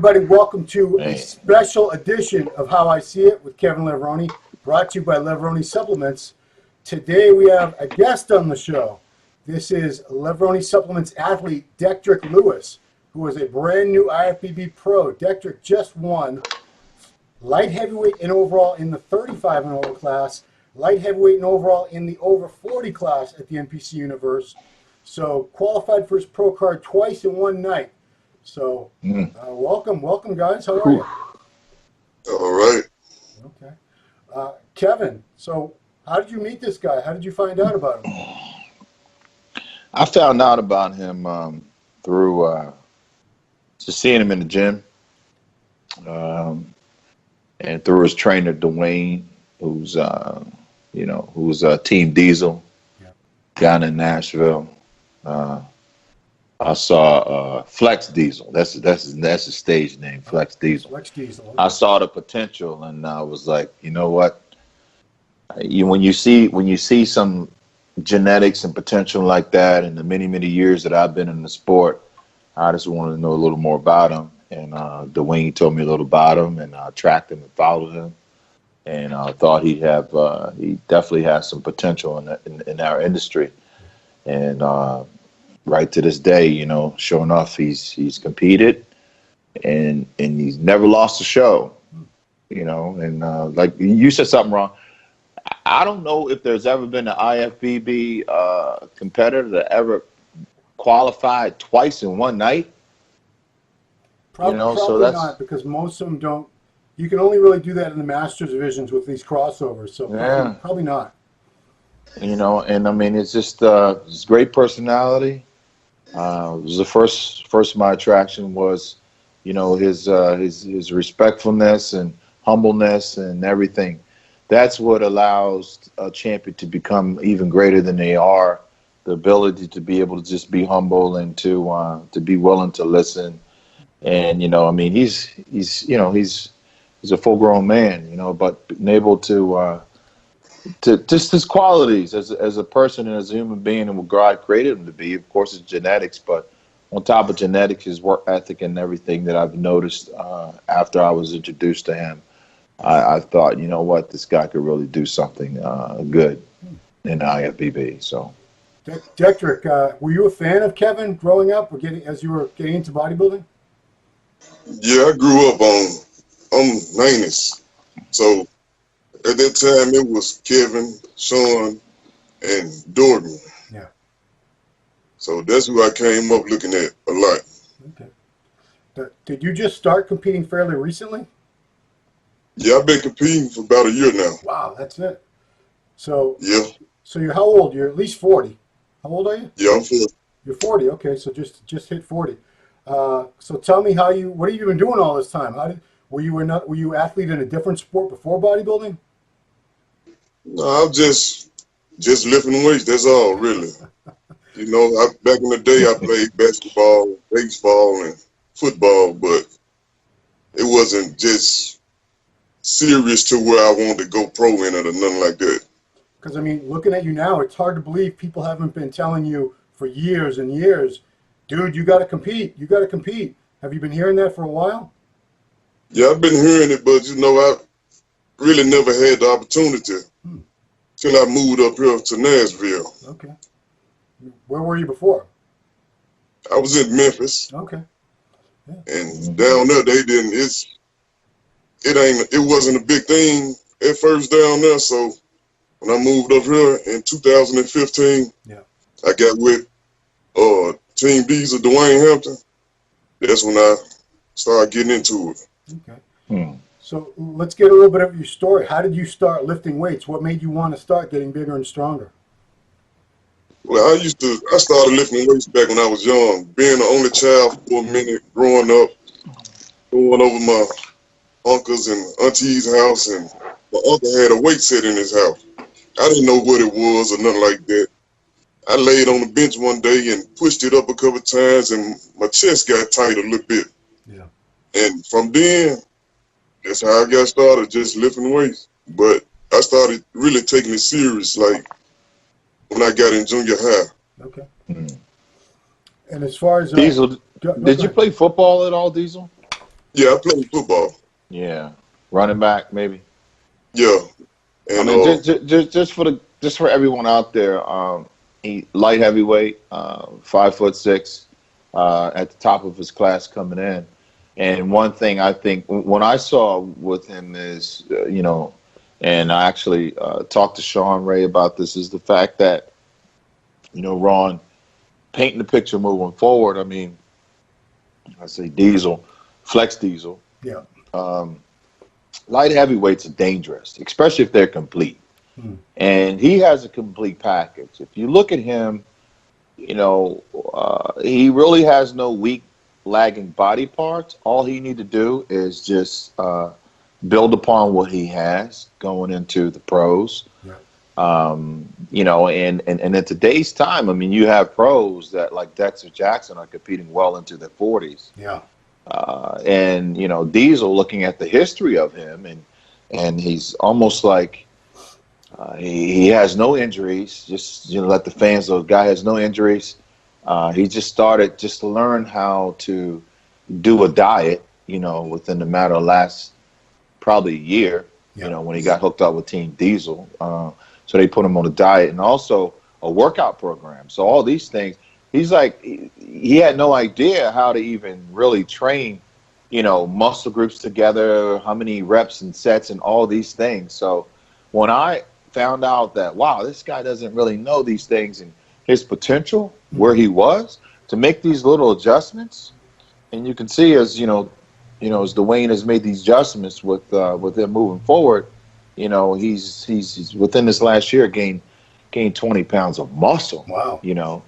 everybody. Welcome to a special edition of How I See It with Kevin Levrone, brought to you by Levrone Supplements. Today we have a guest on the show. This is Levrone Supplements athlete Dektrick Lewis, who is a brand new IFBB pro. Dektrick just won light heavyweight and overall in the 35 and over class, light heavyweight and overall in the over 40 class at the NPC Universe. So qualified for his pro card twice in one night. So welcome guys. How are you? All right. Okay. Kevin, so how did you meet this guy? How did you find out about him? I found out about him through just seeing him in the gym, and through his trainer Dwayne, who's Team Diesel, down in Nashville. I saw Flex Diesel. That's his stage name, Flex Diesel. Flex Diesel. Okay. I saw the potential, and I was like, you know what? When you see some genetics and potential like that, in the many years that I've been in the sport, I just wanted to know a little more about him. And Dwayne told me a little about him, and I tracked him and followed him, and I thought he definitely has some potential in our industry. And right to this day, sure enough, he's competed, and he's never lost a show, and like you said something wrong. I don't know if there's ever been an IFBB competitor that ever qualified twice in one night. Probably not, because most of them don't. You can only really do that in the Masters divisions with these crossovers, so probably not. And I mean, it's just great personality. It was the first of my attraction was, his respectfulness and humbleness and everything. That's what allows a champion to become even greater than they are. The ability to be able to just be humble and to be willing to listen. And I mean, he's a full-grown man, but being able to just his qualities as a person and as a human being and what God created him to be. Of course, it's genetics, but on top of genetics, his work ethic and everything that I've noticed after I was introduced to him, I thought, you know what, this guy could really do something good in IFBB. So, Dektrick, were you a fan of Kevin growing up, or as you were getting into bodybuilding? Yeah, I grew up on Lannis. So at that time, it was Kevin, Sean, and Dorgan. Yeah. So that's who I came up looking at a lot. Okay. Did you just start competing fairly recently? Yeah, I've been competing for about a year now. Wow, that's it. So yeah. So you're how old? You're at least 40. How old are you? Yeah, I'm 40. You're 40. Okay, so just hit 40. So tell me what have you been doing all this time? Were you athlete in a different sport before bodybuilding? No, I'm just lifting weights. That's all, really. Back in the day, I played basketball, baseball, and football, but it wasn't just serious to where I wanted to go pro in it or nothing like that. Because, I mean, looking at you now, it's hard to believe people haven't been telling you for years and years, dude, you got to compete. You got to compete. Have you been hearing that for a while? Yeah, I've been hearing it, but, I really never had the opportunity till I moved up here to Nashville. Okay. Where were you before? I was in Memphis. Okay. Yeah. And down there, it wasn't a big thing at first down there. So when I moved up here in 2015, I got with Team Diesel, Dwayne Hampton. That's when I started getting into it. Okay. So let's get a little bit of your story. How did you start lifting weights? What made you want to start getting bigger and stronger? Well, I started lifting weights back when I was young. Being the only child for a minute, growing up, going over my uncle's and auntie's house, and my uncle had a weight set in his house. I didn't know what it was or nothing like that. I laid on the bench one day and pushed it up a couple of times, and my chest got tight a little bit. Yeah. And from then, that's how I got started, just lifting weights. But I started really taking it serious, like when I got in junior high. Okay. And as far as Diesel, did you play football at all, Diesel? Yeah, I played football. Yeah, running back maybe. Yeah, and I mean, just for everyone out there, he light heavyweight, 5'6", at the top of his class coming in. And one thing I think when I saw with him is, and I actually talked to Sean Ray about this, is the fact that, Ron, painting the picture moving forward. I mean, I say Diesel, Flex Diesel. Yeah. Light heavyweights are dangerous, especially if they're complete. And he has a complete package. If you look at him, he really has no weak, lagging body parts. All he need to do is just build upon what he has going into the pros. Yeah. And in today's time, I mean, you have pros that like Dexter Jackson are competing well into their 40s. Yeah. And Diesel, looking at the history of him, and he's almost like he has no injuries. Just let the fans know, the guy has no injuries. He just started just to learn how to do a diet, within the matter of last probably a year. Yeah. When he got hooked up with Team Diesel, so they put him on a diet and also a workout program. So all these things. He's like, he had no idea how to even really train, muscle groups together, how many reps and sets and all these things. So when I found out that, wow, this guy doesn't really know these things and his potential, where he was, to make these little adjustments. And you can see as, as Dwayne has made these adjustments with him moving forward, he's within this last year gained 20 pounds of muscle. Wow.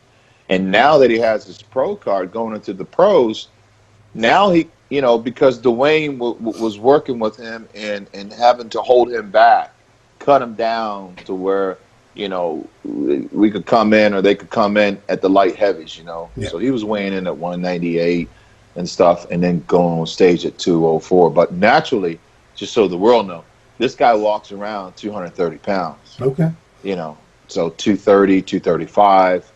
And now that he has his pro card going into the pros, now he, because Dwayne was working with him and having to hold him back, cut him down to where, we could come in or they could come in at the light heavies, Yeah. So he was weighing in at 198 and stuff and then going on stage at 204. But naturally, just so the world know, this guy walks around 230 pounds. Okay. So 230, 235.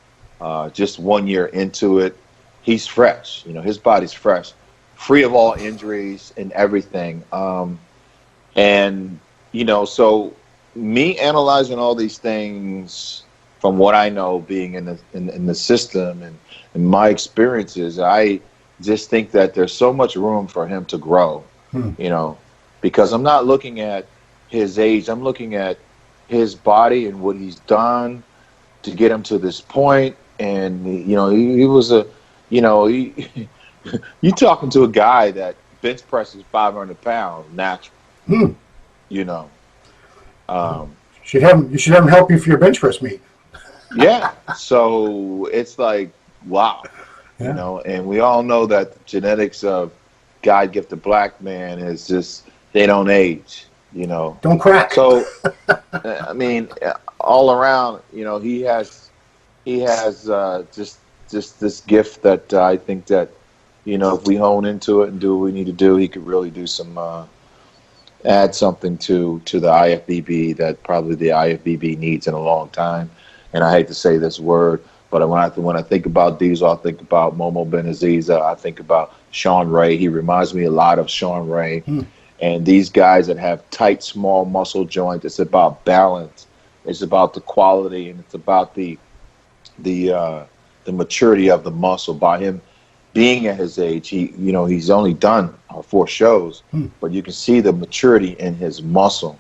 Just 1 year into it, he's fresh. His body's fresh, free of all injuries and everything. So me analyzing all these things from what I know, being in the system and my experiences, I just think that there's so much room for him to grow. Because I'm not looking at his age. I'm looking at his body and what he's done to get him to this point. And, he was you talking to a guy that bench presses 500 pounds natural, You should have him help you for your bench press meet. Yeah. So it's like, wow, and we all know that the genetics of God gifted black man is just, they don't age, Don't crack. So, I mean, all around, he has just this gift that I think that, if we hone into it and do what we need to do, he could really do some, add something to the IFBB that probably the IFBB needs in a long time. And I hate to say this word, but when I think about Diesel, I think about Momo Benaziza, I think about Sean Ray. He reminds me a lot of Sean Ray. And these guys that have tight, small muscle joints, it's about balance. It's about the quality, and it's about the maturity of the muscle. By him being at his age, he's only done 4 shows, but you can see the maturity in his muscle,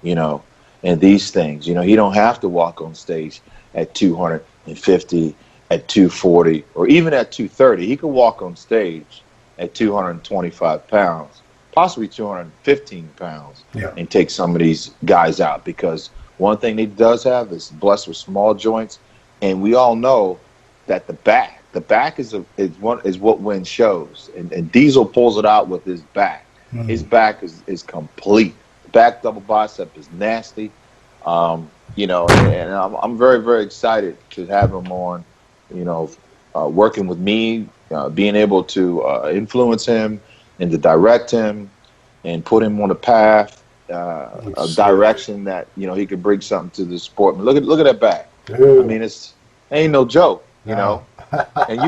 and these things. He don't have to walk on stage at 250, at 240, or even at 230. He could walk on stage at 225 pounds, possibly 215 pounds, and take some of these guys out. Because one thing he does have is blessed with small joints, and we all know that the back is what wins shows, and Diesel pulls it out with his back. His back is complete. Back double bicep is nasty. And I'm very, very excited to have him on, working with me, being able to influence him and to direct him and put him on a path, a direction that, he could bring something to the sport. Look at that back. Dude. I mean, ain't no joke, And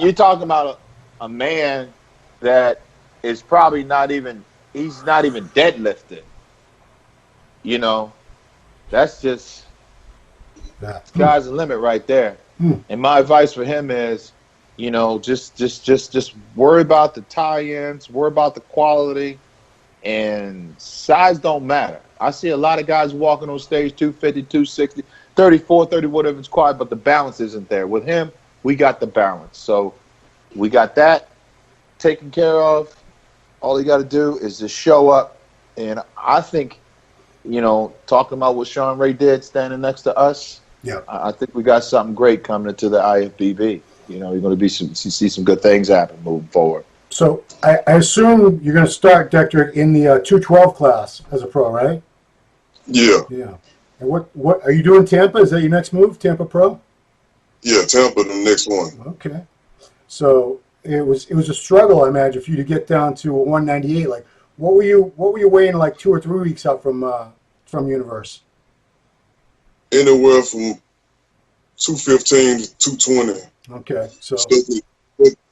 you're talking about a man that is probably not even, he's not even deadlifting. You know, that's just, sky's the limit right there. And my advice for him is, you know, just worry about the tie-ins, worry about the quality, and size don't matter. I see a lot of guys walking on stage 250, 260, 34, 30, whatever it's quiet, but the balance isn't there. With him, we got the balance. So we got that taken care of. All you got to do is just show up. And I think, you know, talking about what Sean Ray did standing next to us, I think we got something great coming into the IFBB. You know, you're going to see some good things happen moving forward. So I assume you're going to start, Detrick, in the 212 class as a pro, right? Yeah. Yeah. And what are you doing? Tampa? Is that your next move? Tampa Pro? Yeah, Tampa the next one. Okay. So it was a struggle, I imagine, for you to get down to a 198. Like, what were you weighing like 2 or 3 weeks out from Universe? Anywhere from 215 to 220. Okay, so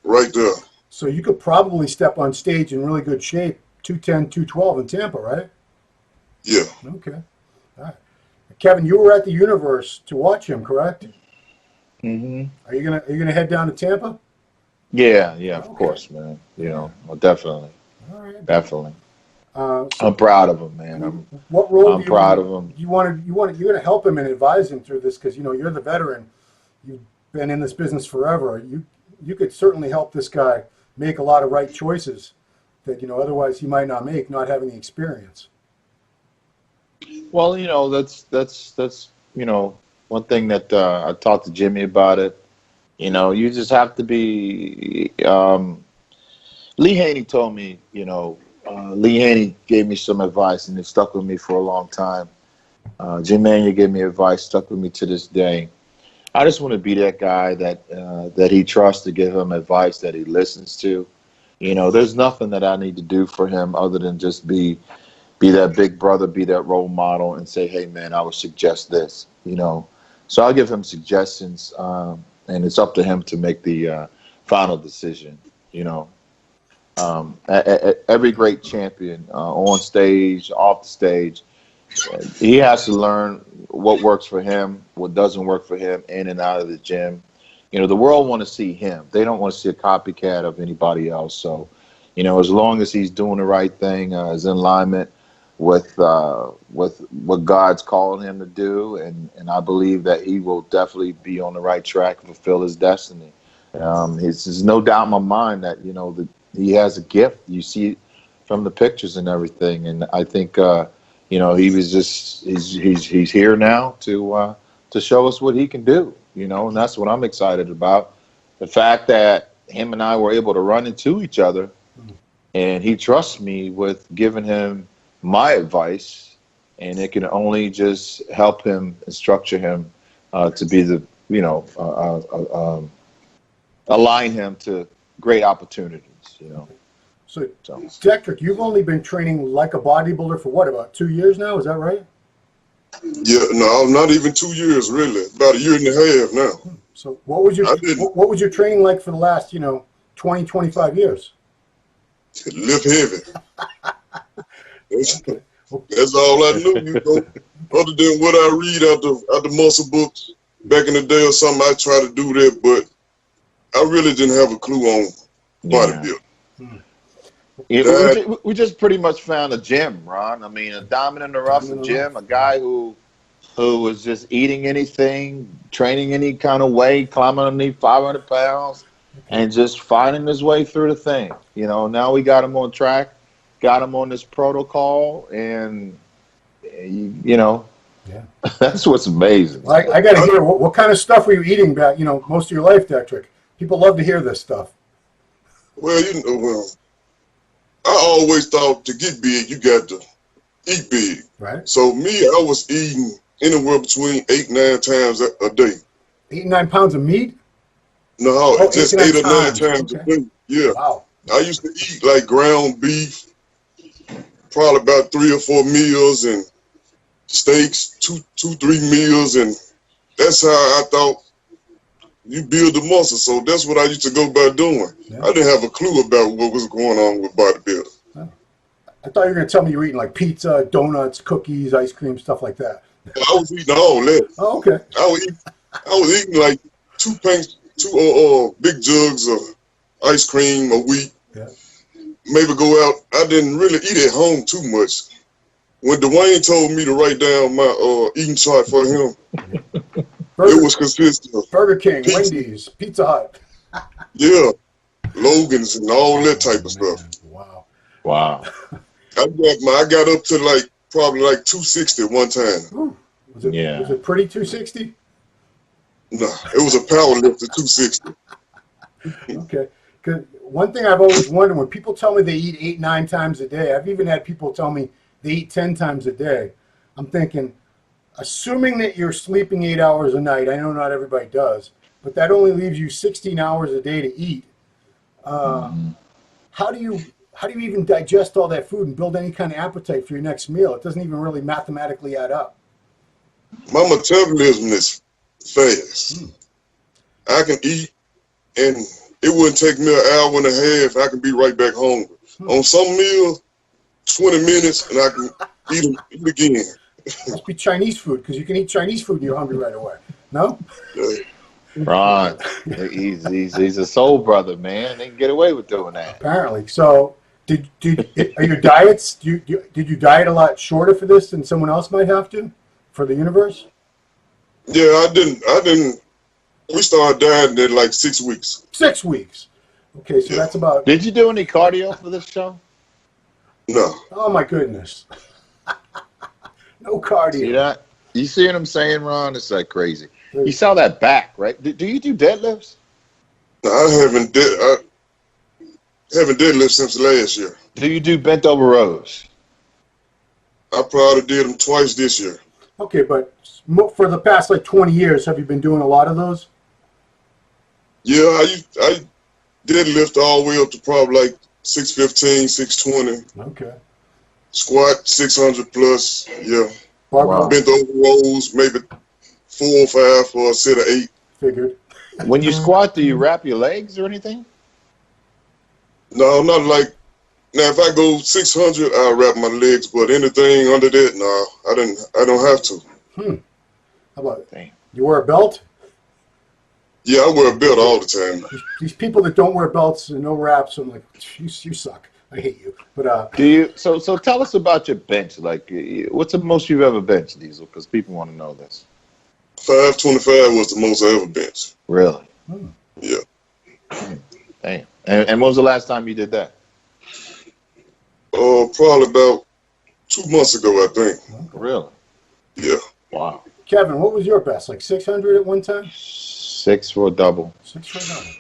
right there. So you could probably step on stage in really good shape, 210, 212 in Tampa, right? Yeah. Okay. All right. Kevin, you were at the Universe to watch him, correct? Mm-hmm. Are you gonna head down to Tampa? Yeah, of course, man. You know, well, definitely. All right. Definitely. So I'm proud of him, man. What role I'm proud of him. You're gonna help him and advise him through this because you know you're the veteran. You've been in this business forever. You could certainly help this guy make a lot of right choices that, you know, otherwise he might not make, not having the experience. Well, you know, that's you know, one thing that I talked to Jimmy about it. You know, you just have to be. Lee Haney told me, you know, Lee Haney gave me some advice, and it stuck with me for a long time. Jim Mannion gave me advice, stuck with me to this day. I just want to be that guy that he trusts to give him advice that he listens to. You know, there's nothing that I need to do for him other than just be that big brother, be that role model, and say, hey, man, I would suggest this, you know. So I'll give him suggestions, and it's up to him to make the final decision, you know. Every great champion, on stage, off the stage, he has to learn what works for him, what doesn't work for him, in and out of the gym. You know, the world want to see him. They don't want to see a copycat of anybody else. So, you know, as long as he's doing the right thing, is in alignment with what God's calling him to do, and I believe that he will definitely be on the right track and fulfill his destiny. There's no doubt in my mind that, you know, that he has a gift. You see it from the pictures and everything, and I think you know, he's here now to show us what he can do, you know, and that's what I'm excited about. The fact that him and I were able to run into each other, and he trusts me with giving him my advice, and it can only just help him and structure him to be the, you know, align him to great opportunities, you know. So, Detrick, you've only been training like a bodybuilder for what, about 2 years now? Is that right? Yeah, no, not even 2 years, really. About 1.5 years now. So what was your training like for the last, you know, 20, 25 years? Lift heavy. That's all I knew, you know. Other than what I read out the muscle books back in the day or something, I try to do that, but I really didn't have a clue on bodybuilding. Yeah, we just pretty much found a gym, Ron. I mean, a diamond in the rough, a gym, a guy who was just eating anything, training any kind of way, climbing underneath 500 pounds, and just finding his way through the thing. You know, now we got him on track, got him on this protocol, and, you know, that's what's amazing. Well, I got to hear, what kind of stuff were you eating back, you know, most of your life, Detrick? People love to hear this stuff. Well, you know, I always thought to get big, you got to eat big. Right. So me, I was eating anywhere between 8 and 9 times a day. 8 and 9 pounds of meat? No, just 8 or 9 times a day. Yeah. Wow. I used to eat like ground beef, probably about 3 or 4 meals, and steaks, 2, 3 meals, and that's how I thought you build the muscle. So that's what I used to go about doing. Yeah. I didn't have a clue about what was going on with bodybuilding. Oh. I thought you were going to tell me you were eating like pizza, donuts, cookies, ice cream, stuff like that. I was eating all that. Oh, okay. I was eating like two big jugs of ice cream a week. Yeah. Maybe go out. I didn't really eat at home too much. When Dwayne told me to write down my eating chart for him, it was consistent of Burger King, pizza, Wendy's, Pizza Hut. Yeah, Logan's and all that type of stuff. Wow. I got up to probably 260 one time. Ooh. Was it pretty 260? No, it was a power lift at 260. Okay. Because one thing I've always wondered, when people tell me they eat 8-9 times a day, I've even had people tell me they eat 10 times a day. I'm thinking, assuming that you're sleeping 8 hours a night, I know not everybody does, but that only leaves you 16 hours a day to eat. How do you even digest all that food and build any kind of appetite for your next meal? It doesn't even really mathematically add up. My metabolism is fast. I can eat, and it wouldn't take me an hour and a half. I can be right back hungry. On some meals, 20 minutes, and I can eat again. Must be Chinese food, because you can eat Chinese food and you're hungry right away. No? Yeah. Ron, he's a soul brother, man. They can get away with doing that. Apparently. So, are your diets? Did you diet a lot shorter for this than someone else might have to for the universe? Yeah, I didn't. We started dieting at 6 weeks. 6 weeks. Okay, so that's about. Did you do any cardio for this show? No. Oh my goodness. No cardio. See that? You see what I'm saying, Ron? It's like crazy. You saw that back, right? Do you do deadlifts? No, I haven't deadlifted since last year. Do you do bent over rows? I probably did them twice this year. Okay, but for the past 20 years, have you been doing a lot of those? Yeah, I deadlift all the way up to probably 615, 620. Okay. Squat 600 plus. Yeah. Wow. Bent over rows, maybe 4 or 5 for a set of 8. Figured. When you squat, do you wrap your legs or anything? No, not now. If I go 600, I'll wrap my legs, but anything under that, no, I don't have to. How about it? You wear a belt? Yeah, I wear a belt all the time. These people that don't wear belts and no wraps, I'm like, you suck. I hate you. But do you? So tell us about your bench. What's the most you've ever benched, Diesel? Because people want to know this. 525 was the most I ever benched. Really? Yeah. Damn. And when was the last time you did that? Probably about 2 months ago, I think. Really? Yeah. Wow. Kevin, what was your best? 600 at one time? 6 for a double. 6 for a double.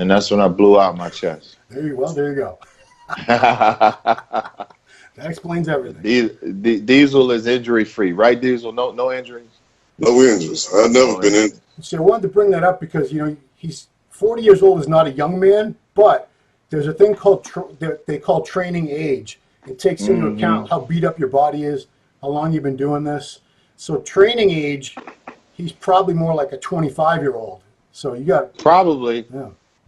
And that's when I blew out my chest. There you go. That explains everything. Diesel is injury free, right, Diesel? No injuries? No injuries. I've never been in. So I wanted to bring that up because, he's 40 years old is not a young man, but there's a thing called they call training age. It takes into account how beat up your body is, how long you've been doing this. So training age, he's probably more like a 25-year-old. So you got probably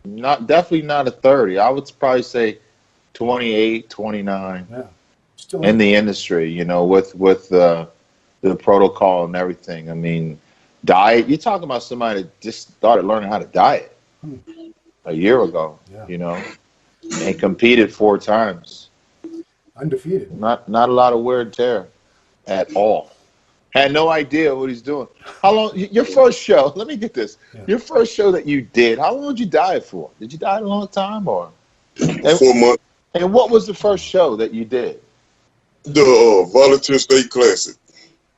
definitely not a 30. I would probably say 28, 29. Yeah. Still in the industry, with the protocol and everything. I mean, diet. You're talking about somebody that just started learning how to diet a year ago. Yeah. And competed 4 times. Undefeated. Not a lot of wear and tear at all. Had no idea what he's doing. How long? Your first show? Let me get this. Yeah. Your first show that you did. How long did you diet for? Did you diet a long time or? 4 months. And what was the first show that you did? The Volunteer State Classic.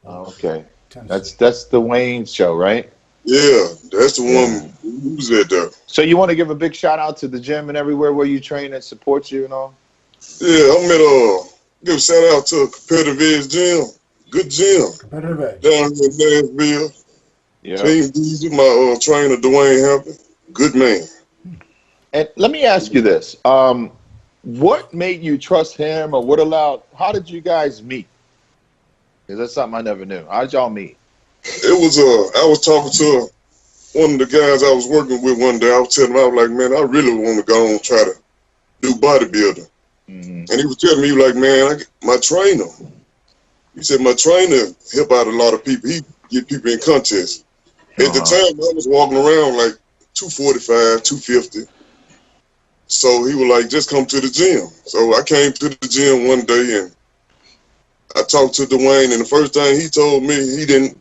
Oh, okay. That's the Wayne show, right? Yeah, that's the one who's at there. So you want to give a big shout out to the gym and everywhere where you train that supports you and all? Yeah, I'm at give a shout out to Competitive Edge Gym. Good gym. Competitive Edge. Down here in Nashville. Yeah. Team Diesel, my trainer Dwayne Hampton. Good man. And let me ask you this. What made you trust him, or how did you guys meet? Because that's something I never knew. How did y'all meet? It was I was talking to one of the guys I was working with one day, I was telling him, I was like, man, I really want to go and try to do bodybuilding. And he was telling me, he was like, man, my trainer. He said, my trainer help out a lot of people. He get people in contests. At the time, I was walking around like 245, 250. So he was like, just come to the gym. So I came to the gym one day and I talked to Dwayne, and the first thing he told me, he didn't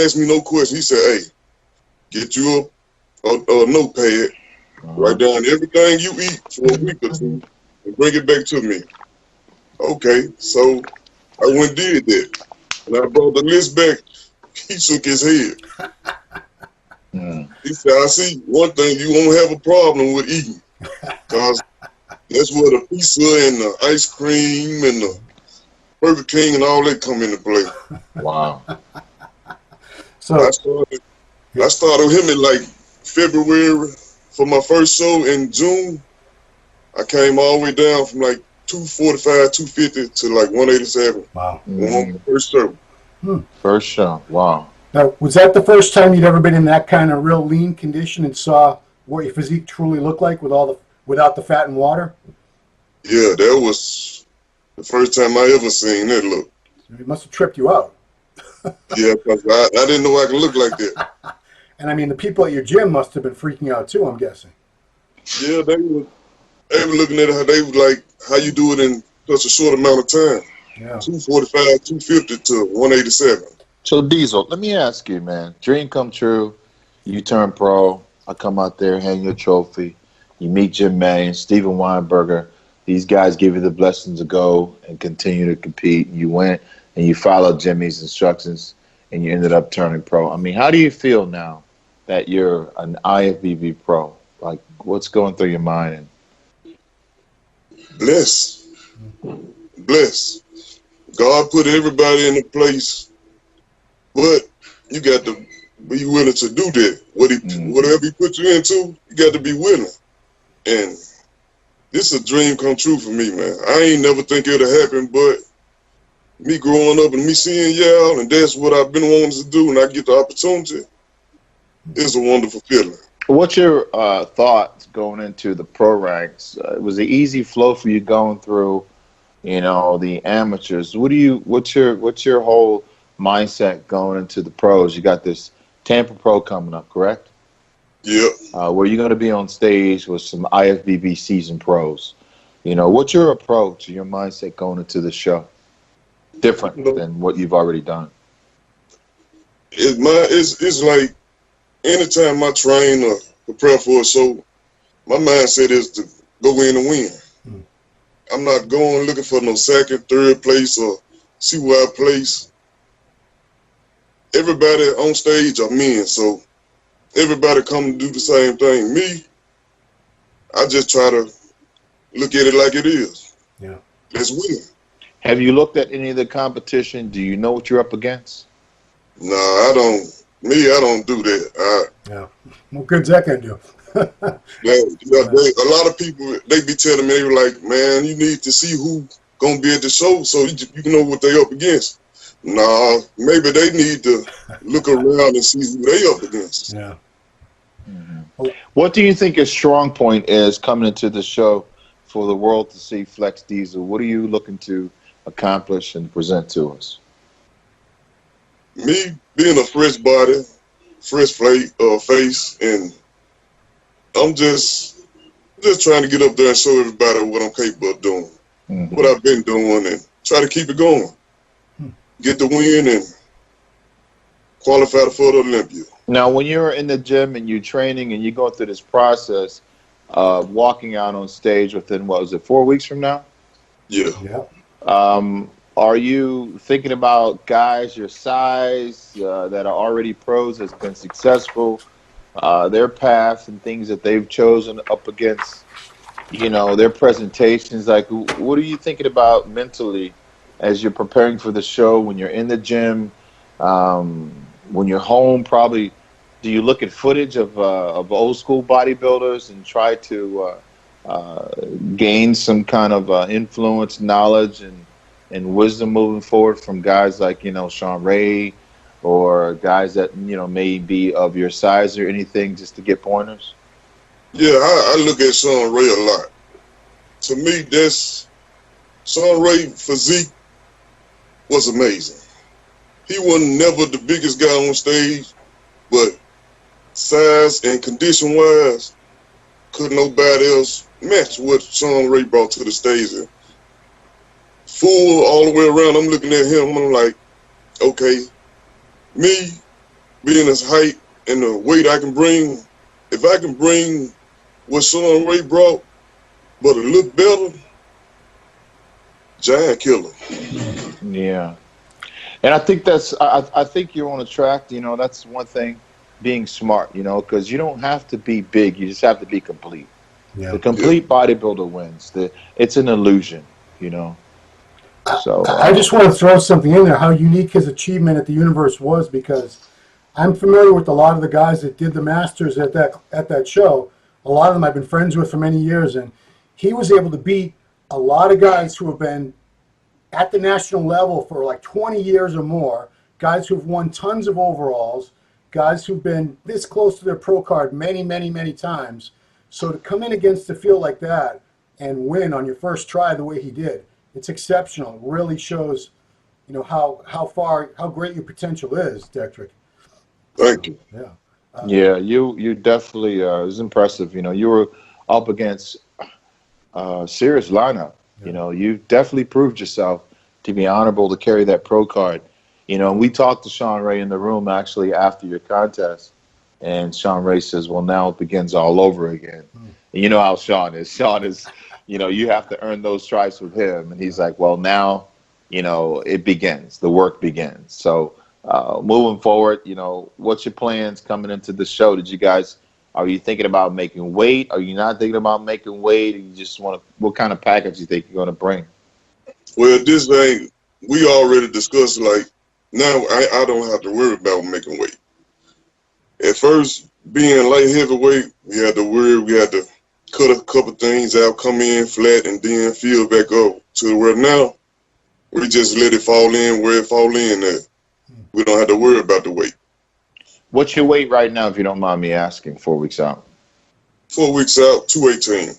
ask me no question. He said, hey, get you a notepad, write down everything you eat for a week or two, and bring it back to me. Okay, so I went and did that. And I brought the list back. He shook his head. He said, I see one thing, you won't have a problem with eating. Because that's where the pizza and the ice cream and the Burger King and all that come into play. Wow. So I started him in like February for my first show. In June, I came all the way down from like 245, 250 to like 187. Wow. On the first show. First show. Wow. Now, was that the first time you'd ever been in that kind of real lean condition and saw what your physique truly looked like without the fat and water? Yeah, that was the first time I ever seen that look. It must have tripped you out. Yeah, because I didn't know I could look like that. And I mean, the people at your gym must have been freaking out too, I'm guessing. Yeah, they were looking at how they was like, how you do it in such a short amount of time. Yeah. 245, 250 to 187. So Diesel, let me ask you, man. Dream come true. You turn pro. I come out there, hang your trophy. You meet Jim May, Steven Weinberger. These guys give you the blessings to go and continue to compete. You went and you followed Jimmy's instructions, and you ended up turning pro. I mean, how do you feel now that you're an IFBB pro? Like, what's going through your mind? Bless. God put everybody in a place, but you got to be willing to do that. Whatever he put you into, you got to be willing. And this is a dream come true for me, man. I ain't never think it would happen, but me growing up and me seeing y'all, and that's what I've been wanting to do, and I get the opportunity, it's a wonderful feeling. What's your thoughts going into the pro ranks? Was it easy flow for you going through, the amateurs? What's your whole mindset going into the pros? You got this Tampa Pro coming up, correct? Yep. Where you're going to be on stage with some IFBB seasoned pros. What's your approach, your mindset going into the show? Different than what you've already done. It's like anytime I train or prepare for a show, my mindset is to go in and win. I'm not going looking for no second, third place or see where I place. Everybody on stage are men, so everybody come to do the same thing. Me, I just try to look at it like it is. Yeah. Let's win. Have you looked at any of the competition? Do you know what you're up against? No, I don't. Me, I don't do that. Yeah. What good's that gonna do? A lot of people, they be telling me, they were like, man, you need to see who gonna be at the show so you can know what they up against. Nah, maybe they need to look around and see who they up against. Yeah. What do you think your strong point is coming into the show for the world to see Flex Diesel? What are you looking to accomplish and present to us? Me being a fresh body, fresh face, and I'm just trying to get up there and show everybody what I'm capable of doing, what I've been doing, and try to keep it going. Get the win and qualify for the Olympia. Now, when you're in the gym and you're training and you go through this process of walking out on stage within, 4 weeks from now? Yeah. Are you thinking about guys your size that are already pros, that's been successful, their path and things that they've chosen up against, their presentations? Like, what are you thinking about mentally as you're preparing for the show, when you're in the gym, when you're home? Probably, do you look at footage of old school bodybuilders and try to gain some kind of influence, knowledge, and wisdom moving forward from guys like, Sean Ray, or guys that may be of your size or anything, just to get pointers? Yeah, I look at Sean Ray a lot. To me, Sean Ray physique was amazing. He wasn't never the biggest guy on stage, but size and condition wise, could nobody else match what Sean Ray brought to the stage. Full all the way around, I'm looking at him, I'm like, okay, me being his height and the weight I can bring, if I can bring what Sean Ray brought, but a little better, giant killer. Yeah. And I think I think you're on a track. That's one thing, being smart, because you don't have to be big. You just have to be complete. Yeah. The complete bodybuilder wins. It's an illusion, So I just want to throw something in there, how unique his achievement at the Universe was, because I'm familiar with a lot of the guys that did the Masters at that show. A lot of them I've been friends with for many years, and he was able to beat a lot of guys who have been at the national level for like 20 years or more, guys who've won tons of overalls, guys who've been this close to their pro card many, many, many times. So to come in against a field like that and win on your first try the way he did, it's exceptional. It really shows, how great your potential is, Detrick. Thank you. Yeah. You definitely, it was impressive. You were up against a serious lineup. Yeah. You definitely proved yourself to be honorable to carry that pro card. And we talked to Sean Ray in the room actually after your contest, and Sean Ray says, well, now it begins all over again. And you know how Sean is. Sean is, you have to earn those stripes with him. And he's like, well, now, it begins. The work begins. So moving forward, what's your plans coming into the show? Are you thinking about making weight? Are you not thinking about making weight? You just what kind of package do you think you're going to bring? Well, this thing, we already discussed, like, now I don't have to worry about making weight. At first, being light heavyweight, we had to worry, we had to cut a couple things out, come in flat, and then fill back up to where now we just let it fall in where it fall in at. We don't have to worry about the weight. What's your weight right now, if you don't mind me asking, 4 weeks out? 4 weeks out, 218.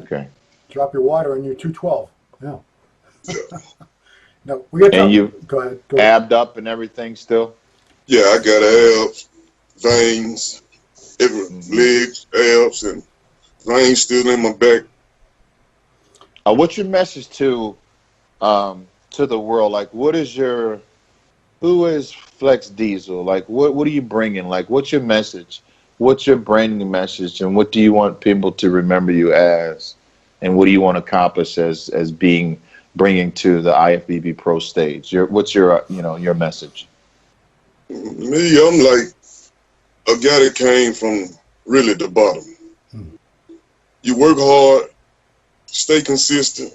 Okay. Drop your water and you're 212. Yeah. No, we got. And you go ahead. Abbed up and everything still? Yeah, I got abs, veins, legs, abs, and veins still in my back. What's your message to the world? Like, who is Flex Diesel? Like, what are you bringing? Like, what's your message? What's your branding message? And what do you want people to remember you as? And what do you want to accomplish as bringing to the IFBB Pro stage? What's your message? Me, I'm like a guy that came from really the bottom. You work hard, stay consistent.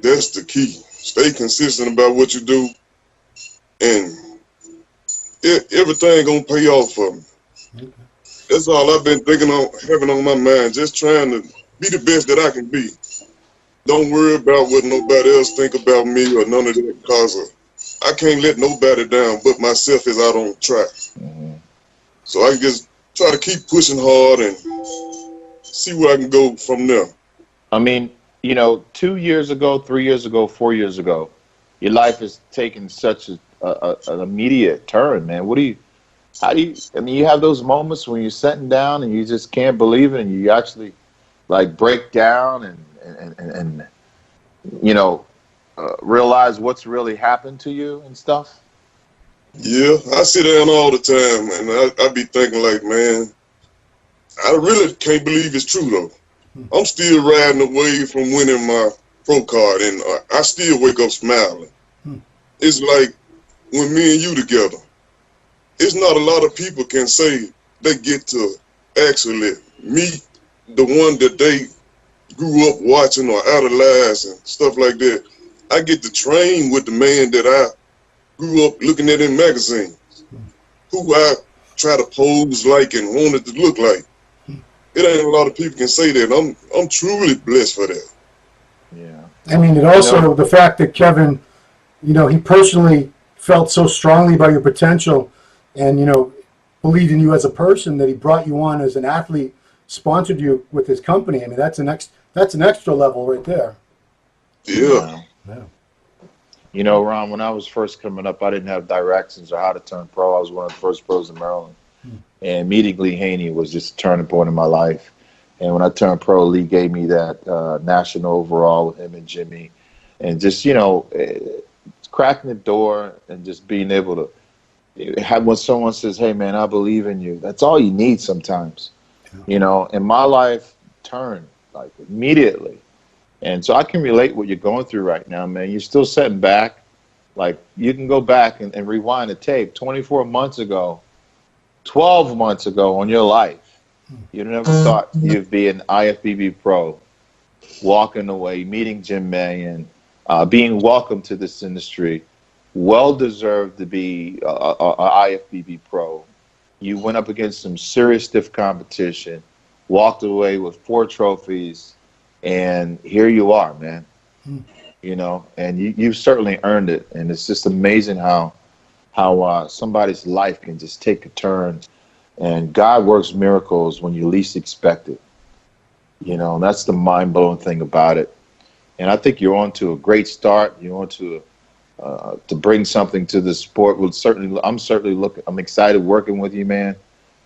That's the key. Stay consistent about what you do, and everything gonna pay off for me. That's all I've been having on my mind. Just trying to be the best that I can be. Don't worry about what nobody else think about me or none of that, because I can't let nobody down but myself as I don't try. So I just try to keep pushing hard and see where I can go from there. I mean, 2 years ago, 3 years ago, 4 years ago, your life has taken such an immediate turn, man. You have those moments when you're sitting down and you just can't believe it, and you actually like break down and realize what's really happened to you and stuff? Yeah, I sit down all the time, and I be thinking like, man, I really can't believe it's true, though. I'm still riding away from winning my pro card, and I still wake up smiling. It's like when me and you together, it's not a lot of people can say they get to actually meet the one that they grew up watching or idolized and stuff like that. I get to train with the man that I grew up looking at in magazines, who I try to pose like and wanted to look like. It ain't a lot of people can say that. I'm truly blessed for that. Yeah. I mean, it also, the fact that Kevin, he personally felt so strongly about your potential and, you know, believed in you as a person, that he brought you on as an athlete, sponsored you with his company. I mean, that's an extra level right there. Yeah. Yeah. You know, Ron, when I was first coming up, I didn't have directions or how to turn pro. I was one of the first pros in Maryland. And immediately Haney was just a turning point in my life. And when I turned pro, Lee gave me that national overall with him and Jimmy. And just, you know, cracking the door and just being able to have, when someone says, hey, man, I believe in you, that's all you need sometimes. You know, and my life turned like immediately. And so I can relate what you're going through right now, man. You're still sitting back. Like, you can go back and rewind the tape 24 months ago, 12 months ago on your life. You never thought you'd be an IFBB pro, walking away, meeting Jim Mannion, being welcomed to this industry, well-deserved to be a IFBB pro. You went up against some serious stiff competition, walked away with 4 trophies, and here you are, man. You know, and you've certainly earned it. And it's just amazing how somebody's life can just take a turn. And God works miracles when you least expect it. You know, and that's the mind-blowing thing about it. And I think you're on to a great start. You're on to bring something to the sport. I'm excited working with you, man.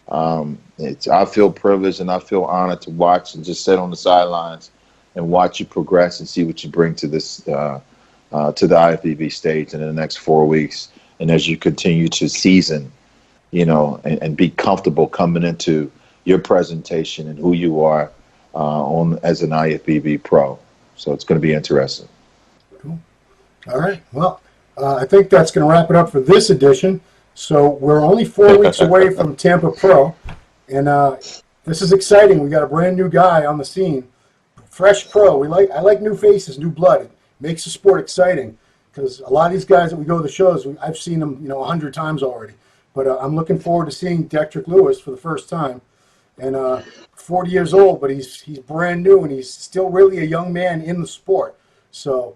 I feel privileged and I feel honored to watch and just sit on the sidelines and watch you progress and see what you bring to this to the IFBB stage in the next 4 weeks. And as you continue to season, you know, and be comfortable coming into your presentation and who you are as an IFBB pro. So it's going to be interesting. Cool. All right. Well, I think that's going to wrap it up for this edition. So we're only 4 weeks away from Tampa Pro, and this is exciting. We got a brand new guy on the scene, fresh pro. I like new faces, new blood. It makes the sport exciting because a lot of these guys that we go to the shows, I've seen them, 100 times already. But I'm looking forward to seeing Detrick Lewis for the first time. And 40 years old, but he's brand new, and he's still really a young man in the sport. So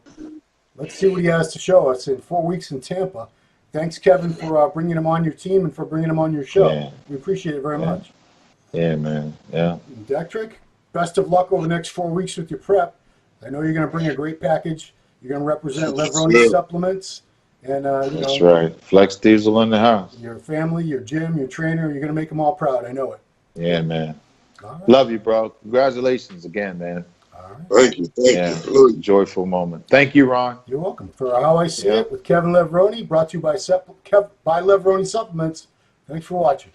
let's see what he has to show us in 4 weeks in Tampa. Thanks, Kevin, for bringing him on your team and for bringing him on your show. Yeah. We appreciate it very much. Yeah, man. Yeah. Detrick, best of luck over the next 4 weeks with your prep. I know you're going to bring a great package. You're going to represent Levrone supplements. And that's right. Flex Diesel in the house. Your family, your gym, your trainer, you're going to make them all proud. I know it. Yeah, man. Right. Love you, bro. Congratulations again, man. All right. Thank you. Joyful moment. Thank you, Ron. You're welcome. For How I See It with Kevin Levrone, brought to you by Levrone Supplements. Thanks for watching.